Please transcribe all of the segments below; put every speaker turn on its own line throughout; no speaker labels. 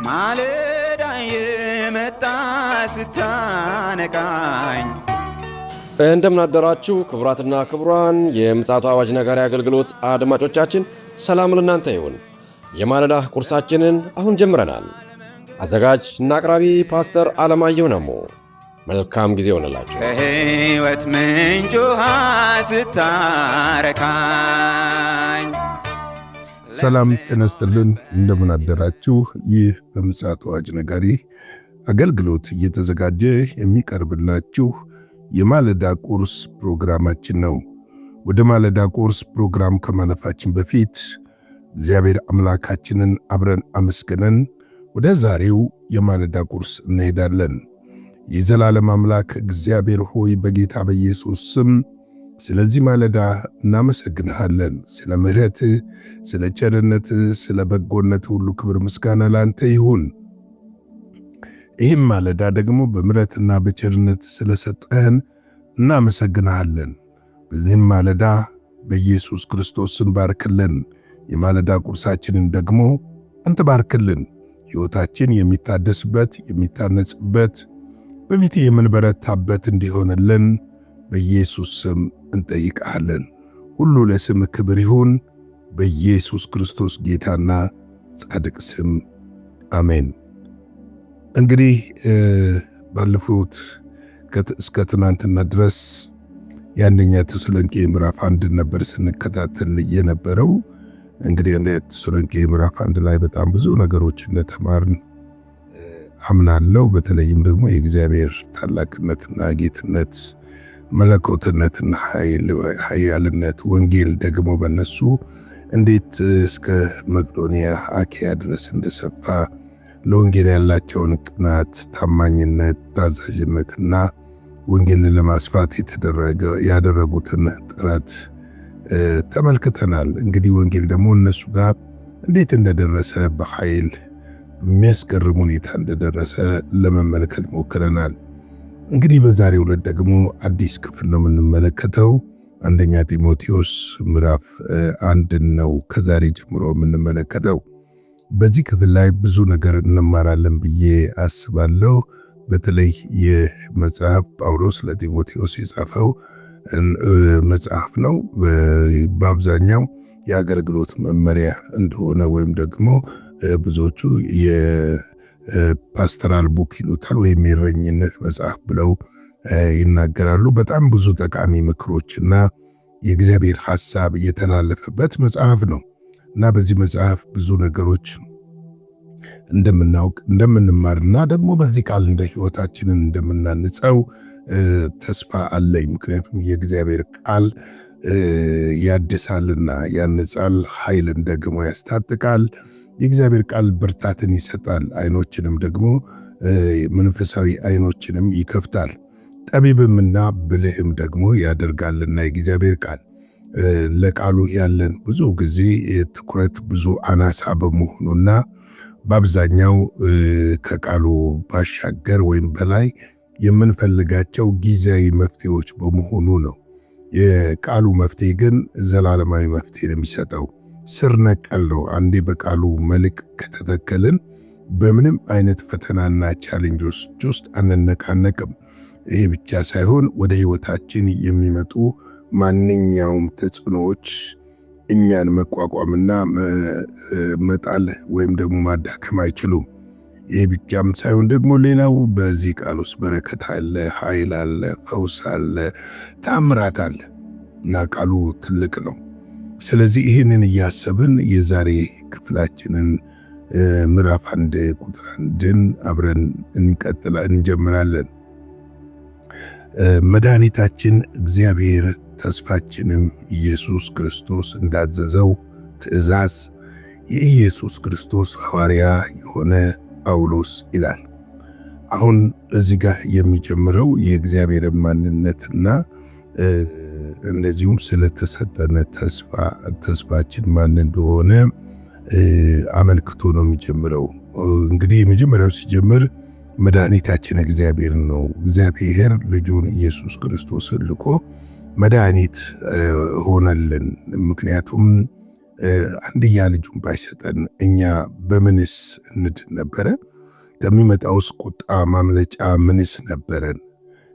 ማለዳ የመጣ ስታነቃኝ።
እንደምን አደራችሁ ክቡራትና ክቡራን የምፅዓቱ አዋጅ ነጋሪ አገልግሎት አድማጮቻችን፣ ሰላም ለእናንተ ይሁን። የማለዳ ቁርሳችንን አሁን ጀምረናል። አዘጋጅ እና አቅራቢ ፓስተር አለማየሁ ነሞ። መልካም ጊዜ ሆነላችሁ።
ከሕይወት ምንጭ ውሃ ስታረካኝ።
ሰላም ጤና ይስጥልን፣ እንደምን አደራችሁ። ይህ በምፅዓቱ አዋጅ ነጋሪ አገልግሎት እየተዘጋጀ የሚቀርብላችሁ የማለዳ ቁርስ ፕሮግራማችን ነው። ወደ ማለዳ ቁርስ ፕሮግራም ከማለፋችን በፊት እግዚአብሔር አምላካችንን አብረን አመስግነን ወደ ዛሬው የማለዳ ቁርስ እንሄዳለን። የዘላለም አምላክ እግዚአብሔር ሆይ በጌታ በኢየሱስ ስም ስለዚህ ማለዳ እናመሰግንሃለን። ስለ ምሕረትህ፣ ስለ ቸርነትህ፣ ስለ በጎነትህ ሁሉ ክብር ምስጋና ላንተ ይሁን። ይህም ማለዳ ደግሞ በምሕረትና በቸርነት ስለሰጠህን እናመሰግንሃለን። በዚህም ማለዳ በኢየሱስ ክርስቶስ ስም ባርክልን። የማለዳ ቁርሳችንን ደግሞ አንተ ባርክልን። ሕይወታችን የሚታደስበት የሚታነጽበት በፊት የምንበረታበት እንዲሆንልን በኢየሱስ ስም እንጠይቃለን። ሁሉ ለስም ክብር ይሁን፣ በኢየሱስ ክርስቶስ ጌታና ጻድቅ ስም አሜን። እንግዲህ ባለፉት እስከ ትናንትና ድረስ የአንደኛ ተሰሎንቄ ምዕራፍ 1 ነበር ስንከታተል የነበረው። እንግዲህ ተሰሎንቄ ምዕራፍ 1 ላይ በጣም ብዙ ነገሮች እንደተማርን አምናለሁ። በተለይም ደግሞ የእግዚአብሔር ታላቅነትና ጌትነት፣ መለኮትነትና ኃያልነት፣ ወንጌል ደግሞ በነሱ እንዴት እስከ መቄዶንያ አኪያ ድረስ እንደሰፋ፣ ለወንጌል ያላቸውን ቅናት፣ ታማኝነት፣ ታዛዥነትና ወንጌልን ለማስፋት ያደረጉትን ጥረት ተመልክተናል። እንግዲህ ወንጌል ደግሞ እነሱ ጋር እንዴት እንደደረሰ በኃይል የሚያስገርም ሁኔታ እንደደረሰ ለመመልከት ሞክረናል። እንግዲህ በዛሬው ዕለት ደግሞ አዲስ ክፍል ነው የምንመለከተው። አንደኛ ጢሞቴዎስ ምዕራፍ 1 ነው ከዛሬ ጀምሮ የምንመለከተው። በዚህ ክፍል ላይ ብዙ ነገር እንማራለን ብዬ አስባለሁ። በተለይ የመጽሐፍ ጳውሎስ ለጢሞቴዎስ የጻፈው መጽሐፍ ነው። በአብዛኛው የአገልግሎት መመሪያ እንደሆነ ወይም ደግሞ ብዙዎቹ የፓስተራል ቡክ ይሉታል ወይም የእረኝነት መጽሐፍ ብለው ይናገራሉ። በጣም ብዙ ጠቃሚ ምክሮችና የእግዚአብሔር ሐሳብ የተላለፈበት መጽሐፍ ነው እና በዚህ መጽሐፍ ብዙ ነገሮች እንደምናውቅ እንደምንማርና ደግሞ በዚህ ቃል እንደ ሕይወታችንን እንደምናንጸው ተስፋ አለኝ። ምክንያቱም የእግዚአብሔር ቃል ያድሳልና ያንጻል፣ ኃይልን ደግሞ ያስታጥቃል። የእግዚአብሔር ቃል ብርታትን ይሰጣል፣ አይኖችንም ደግሞ መንፈሳዊ አይኖችንም ይከፍታል፣ ጠቢብምና ብልህም ደግሞ ያደርጋልና የእግዚአብሔር ቃል ለቃሉ ያለን ብዙ ጊዜ ትኩረት ብዙ አናሳ በመሆኑና በአብዛኛው ከቃሉ ባሻገር ወይም በላይ የምንፈልጋቸው ጊዜያዊ መፍትሄዎች በመሆኑ ነው። የቃሉ መፍትሄ ግን ዘላለማዊ መፍትሄ ነው የሚሰጠው። ስር ነቀል ነው። አንዴ በቃሉ መልክ ከተተከልን በምንም አይነት ፈተናና ቻሌንጆች ውስጥ አንነቃነቅም። ይሄ ብቻ ሳይሆን ወደ ህይወታችን የሚመጡ ማንኛውም ተጽዕኖዎች እኛን መቋቋምና መጣል ወይም ደግሞ ማዳከም አይችሉም። ይህ ብቻም ሳይሆን ደግሞ ሌላው በዚህ ቃል ውስጥ በረከት አለ፣ ኃይል አለ፣ ፈውስ አለ፣ ታምራት አለ እና ቃሉ ትልቅ ነው። ስለዚህ ይህንን እያሰብን የዛሬ ክፍላችንን ምዕራፍ 1 ቁጥር 1 አብረን እንጀምራለን። መድኃኒታችን እግዚአብሔር ተስፋችንም ኢየሱስ ክርስቶስ እንዳዘዘው ትእዛዝ የኢየሱስ ክርስቶስ ሐዋርያ የሆነ ጳውሎስ ይላል። አሁን እዚህ ጋር የሚጀምረው የእግዚአብሔር ማንነትና እንደዚሁም ስለተሰጠነ ተስፋችን ማን እንደሆነ አመልክቶ ነው የሚጀምረው። እንግዲህ የመጀመሪያው ሲጀምር መድኃኒታችን እግዚአብሔር ነው። እግዚአብሔር ልጁን ኢየሱስ ክርስቶስን ልኮ መድኃኒት ሆነልን። ምክንያቱም አንድያ ልጁን ባይሰጠን እኛ በምንስ እንድን ነበረ? ከሚመጣውስ ቁጣ ማምለጫ ምንስ ነበረን?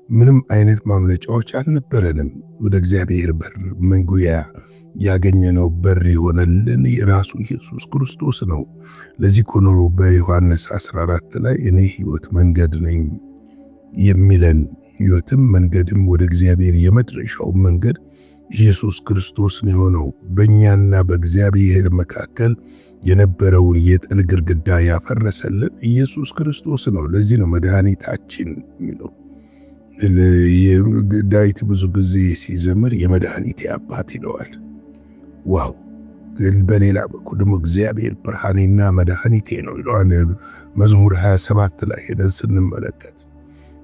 ምንም አይነት ማምለጫዎች አልነበረንም። ወደ እግዚአብሔር በር መንጉያ ያገኘነው በር የሆነልን ራሱ ኢየሱስ ክርስቶስ ነው። ለዚህ እኮ ነው በዮሐንስ 14 ላይ እኔ ሕይወት መንገድ ነኝ የሚለን። ሕይወትም መንገድም ወደ እግዚአብሔር የመድረሻው መንገድ ኢየሱስ ክርስቶስ ነው የሆነው። በእኛና በእግዚአብሔር መካከል የነበረውን የጥል ግድግዳ ያፈረሰልን ኢየሱስ ክርስቶስ ነው። ለዚህ ነው መድኃኒታችን የሚለው። ዳዊት ብዙ ጊዜ ሲዘምር የመድኃኒቴ አባት ይለዋል። ዋው! በሌላ በኩል ደግሞ እግዚአብሔር ብርሃኔና መድኃኒቴ ነው ይለዋል። መዝሙር 27 ላይ ሄደን ስንመለከት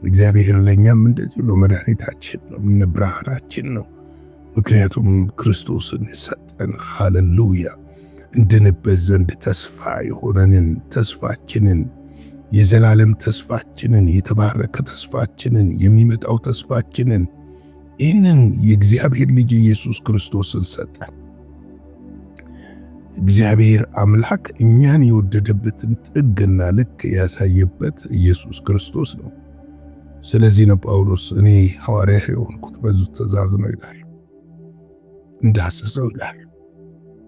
እግዚአብሔር ለእኛም እንደዚህ ነው፣ መድኃኒታችን ነው፣ ብርሃናችን ነው። ምክንያቱም ክርስቶስን ሰጠን። ሃሌሉያ! እንድንበት ዘንድ ተስፋ የሆነንን ተስፋችንን፣ የዘላለም ተስፋችንን፣ የተባረከ ተስፋችንን፣ የሚመጣው ተስፋችንን፣ ይህንን የእግዚአብሔር ልጅ ኢየሱስ ክርስቶስን ሰጠን። እግዚአብሔር አምላክ እኛን የወደደበትን ጥግና ልክ ያሳየበት ኢየሱስ ክርስቶስ ነው። ስለዚህ ነው ጳውሎስ እኔ ሐዋርያ የሆንኩት በዙ ትእዛዝ ነው ይላል። እንዳሰሰው ይላል።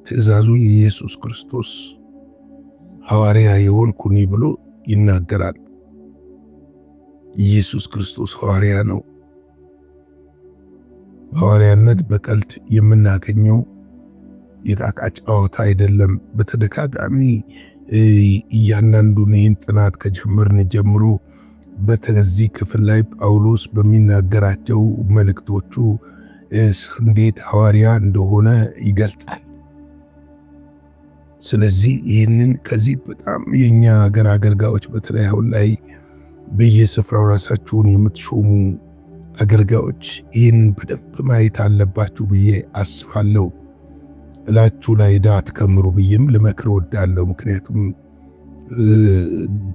ትእዛዙ የኢየሱስ ክርስቶስ ሐዋርያ የሆንኩኝ ብሎ ይናገራል። ኢየሱስ ክርስቶስ ሐዋርያ ነው። ሐዋርያነት በቀልድ የምናገኘው የቃቃ ጨዋታ አይደለም። በተደጋጋሚ እያንዳንዱን ይህን ጥናት ከጀመርን ጀምሮ በተዚህ ክፍል ላይ ጳውሎስ በሚናገራቸው መልእክቶቹ እንዴት ሐዋርያ እንደሆነ ይገልጣል። ስለዚህ ይህንን ከዚህ በጣም የኛ ሀገር አገልጋዮች በተለይ አሁን ላይ በየስፍራው ራሳችሁን የምትሾሙ አገልጋዮች ይህን በደንብ ማየት አለባችሁ ብዬ አስባለሁ። እላችሁ ላይ ዕዳ አትከምሩ ብዬም ልመክር ወዳለሁ። ምክንያቱም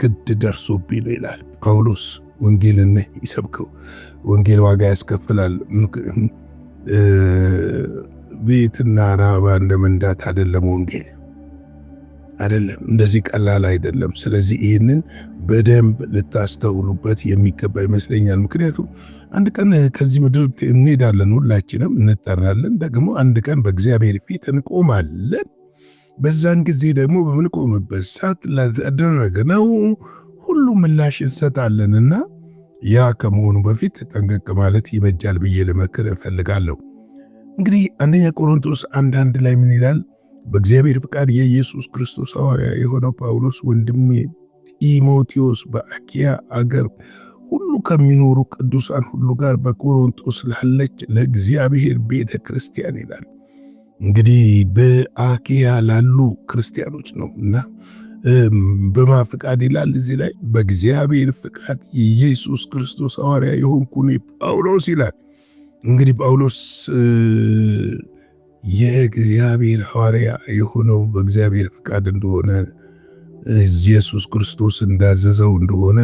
ግድ ደርሶብኝ ነው ይላል ጳውሎስ። ወንጌልን ይሰብከው፣ ወንጌል ዋጋ ያስከፍላል። ቤትና ራባ እንደመንዳት አይደለም፣ ወንጌል አይደለም፣ እንደዚህ ቀላል አይደለም። ስለዚህ ይህንን በደንብ ልታስተውሉበት የሚገባ ይመስለኛል። ምክንያቱም አንድ ቀን ከዚህ ምድር እንሄዳለን፣ ሁላችንም እንጠራለን። ደግሞ አንድ ቀን በእግዚአብሔር ፊት እንቆማለን። በዛን ጊዜ ደግሞ በምንቆምበት ሰዓት ላደረግነው ሁሉ ምላሽ እንሰጣለንና ያ ከመሆኑ በፊት ጠንቀቅ ማለት ይበጃል ብዬ ልመክር እፈልጋለሁ። እንግዲህ አንደኛ ቆሮንቶስ 1:1 ላይ ምን ይላል? በእግዚአብሔር ፍቃድ የኢየሱስ ክርስቶስ ሐዋርያ የሆነው ጳውሎስ ወንድሜ ጢሞቴዎስ በአኪያ አገር ሁሉ ከሚኖሩ ቅዱሳን ሁሉ ጋር በቆሮንቶስ ላለች ለእግዚአብሔር ቤተ ክርስቲያን ይላል። እንግዲህ በአኪያ ላሉ ክርስቲያኖች ነው እና በማን ፍቃድ ይላል እዚህ ላይ? በእግዚአብሔር ፍቃድ የኢየሱስ ክርስቶስ ሐዋርያ የሆንኩኝ ጳውሎስ ይላል። እንግዲህ ጳውሎስ የእግዚአብሔር ሐዋርያ የሆነው በእግዚአብሔር ፍቃድ እንደሆነ፣ ኢየሱስ ክርስቶስ እንዳዘዘው እንደሆነ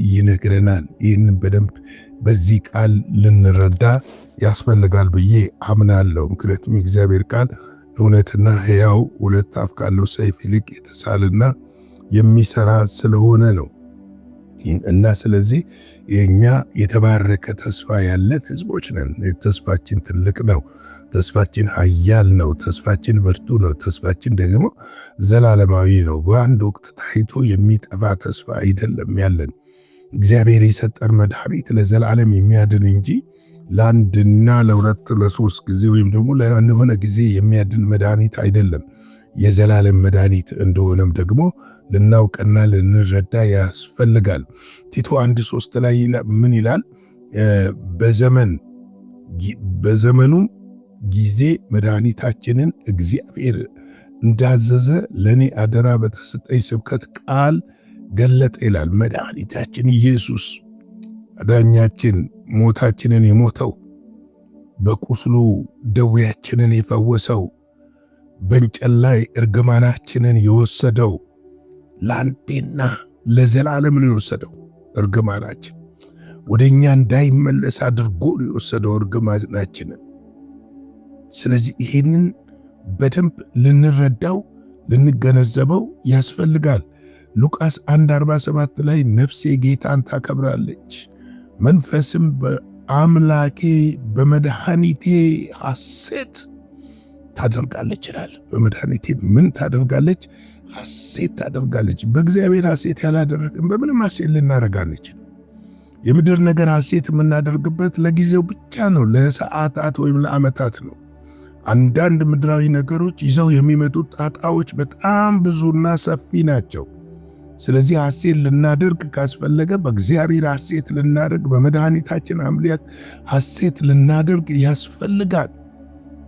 ይነግረናል። ይህንን በደንብ በዚህ ቃል ልንረዳ ያስፈልጋል ብዬ አምናለሁ። ምክንያቱም የእግዚአብሔር ቃል እውነትና ሕያው ሁለት አፍ ካለው ሰይፍ ይልቅ የተሳለና የሚሰራ ስለሆነ ነው እና ስለዚህ የኛ የተባረከ ተስፋ ያለን ህዝቦች ነን። ተስፋችን ትልቅ ነው። ተስፋችን ኃያል ነው። ተስፋችን ብርቱ ነው። ተስፋችን ደግሞ ዘላለማዊ ነው። በአንድ ወቅት ታይቶ የሚጠፋ ተስፋ አይደለም ያለን። እግዚአብሔር የሰጠን መድኃኒት ለዘላለም የሚያድን እንጂ ለአንድና ለሁለት ለሶስት ጊዜ ወይም ደግሞ ለሆነ ጊዜ የሚያድን መድኃኒት አይደለም። የዘላለም መድኃኒት እንደሆነም ደግሞ ልናውቅና ልንረዳ ያስፈልጋል። ቲቶ 1:3 ላይ ምን ይላል? በዘመኑም ጊዜ መድኃኒታችንን እግዚአብሔር እንዳዘዘ ለእኔ አደራ በተሰጠኝ ስብከት ቃል ገለጠ ይላል። መድኃኒታችን ኢየሱስ አዳኛችን ሞታችንን የሞተው በቁስሉ ደዌያችንን የፈወሰው በእንጨት ላይ እርግማናችንን የወሰደው ለአንዴና ለዘላለም ነው የወሰደው። እርግማናችን ወደኛ እንዳይመለስ አድርጎ የወሰደው እርግማናችንን። ስለዚህ ይሄንን በደንብ ልንረዳው ልንገነዘበው ያስፈልጋል። ሉቃስ 1:47 ላይ ነፍሴ ጌታን ታከብራለች፣ መንፈስም በአምላኬ በመድኃኒቴ ሐሴት ታደርጋለች ይላል። በመድኃኒቴ ምን ታደርጋለች? ሐሴት ታደርጋለች። በእግዚአብሔር ሐሴት ያላደረግን በምንም ሐሴት ልናደርግ አንችልም። የምድር ነገር ሐሴት የምናደርግበት ለጊዜው ብቻ ነው፣ ለሰዓታት ወይም ለዓመታት ነው። አንዳንድ ምድራዊ ነገሮች ይዘው የሚመጡት ጣጣዎች በጣም ብዙና ሰፊ ናቸው። ስለዚህ ሐሴት ልናደርግ ካስፈለገ በእግዚአብሔር ሐሴት ልናደርግ፣ በመድኃኒታችን አምላክ ሐሴት ልናደርግ ያስፈልጋል።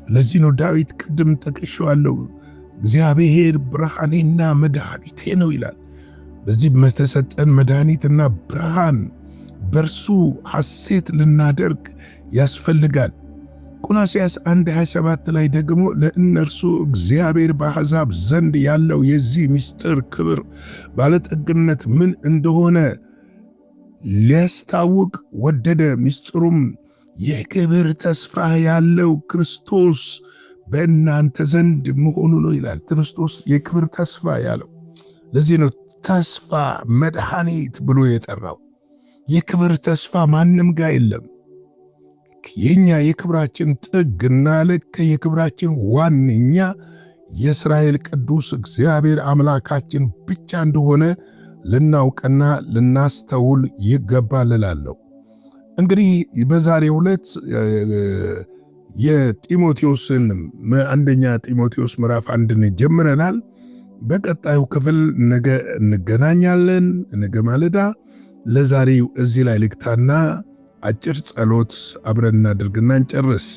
ለዚህ ነው ዳዊት ቅድም ጠቅሼዋለሁ፣ እግዚአብሔር ብርሃኔና መድኃኒቴ ነው ይላል። በዚህ በተሰጠን መድኃኒትና ብርሃን በእርሱ ሐሴት ልናደርግ ያስፈልጋል። ቆላስይስ 1:27 ላይ ደግሞ ለእነርሱ እግዚአብሔር በአሕዛብ ዘንድ ያለው የዚህ ምስጢር ክብር ባለጠግነት ምን እንደሆነ ሊያስታውቅ ወደደ። ምስጢሩም የክብር ተስፋ ያለው ክርስቶስ በእናንተ ዘንድ መሆኑ ነው ይላል። ክርስቶስ የክብር ተስፋ ያለው ለዚህ ነው ተስፋ መድኃኒት ብሎ የጠራው። የክብር ተስፋ ማንም ጋር የለም። የኛ የክብራችን ጥግና ልክ የክብራችን ዋነኛ የእስራኤል ቅዱስ እግዚአብሔር አምላካችን ብቻ እንደሆነ ልናውቅና ልናስተውል ይገባል እላለሁ። እንግዲህ በዛሬው ዕለት የጢሞቴዎስን አንደኛ ጢሞቴዎስ ምዕራፍ 1 ጀምረናል። በቀጣዩ ክፍል ነገ እንገናኛለን። ነገ ማለዳ ለዛሬው እዚህ ላይ ልክታና አጭር ጸሎት አብረን እናድርግና እንጨርስ።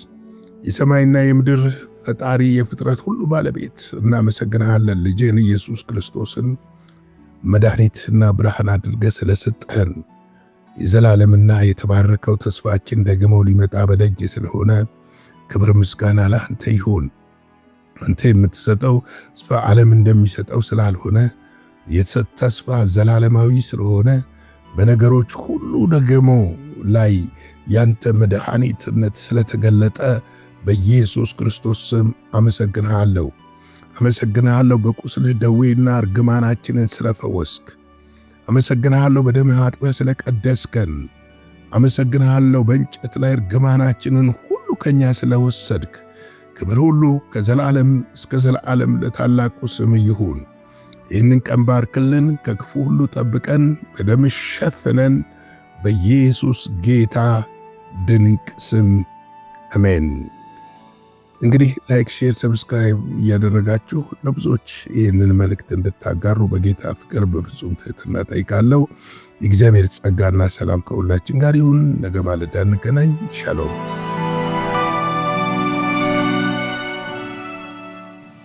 የሰማይና የምድር ፈጣሪ የፍጥረት ሁሉ ባለቤት እናመሰግንሃለን። ልጅህን ኢየሱስ ክርስቶስን መድኃኒትና ብርሃን አድርገህ ስለሰጠህን የዘላለምና የተባረከው ተስፋችን ደግሞ ሊመጣ በደጅ ስለሆነ ክብር ምስጋና ለአንተ ይሁን። አንተ የምትሰጠው ተስፋ ዓለም እንደሚሰጠው ስላልሆነ ተስፋ ዘላለማዊ ስለሆነ በነገሮች ሁሉ ደግሞ ላይ ያንተ መድኃኒትነት ስለተገለጠ በኢየሱስ ክርስቶስ ስም አመሰግንሃለሁ። በቁስልህ ደዌና እርግማናችንን ስለፈወስክ አመሰግንሃለሁ። በደምህ አጥበህ ስለቀደስከን አመሰግንሃለሁ። በእንጨት ላይ እርግማናችንን ሁሉ ከኛ ስለወሰድክ ክብር ሁሉ ከዘላለም እስከ ዘላለም ለታላቁ ስም ይሁን። ይህንን ቀን ባርክልን፣ ከክፉ ሁሉ ጠብቀን፣ በደምህ ሸፍነን፣ በኢየሱስ ጌታ ድንቅ ስም አሜን። እንግዲህ ላይክ፣ ሼር፣ ሰብስክራይብ እያደረጋችሁ ለብዙዎች ይህንን መልእክት እንድታጋሩ በጌታ ፍቅር በፍጹም ትህትና ጠይቃለሁ። የእግዚአብሔር ጸጋና ሰላም ከሁላችን ጋር ይሁን። ነገ ማለዳ እንገናኝ። ሻሎም።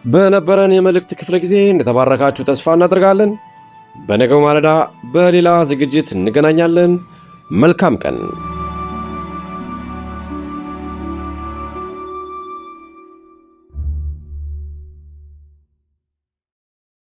በነበረን የመልእክት ክፍለ ጊዜ እንደተባረካችሁ ተስፋ እናደርጋለን። በነገው ማለዳ በሌላ ዝግጅት እንገናኛለን። መልካም ቀን።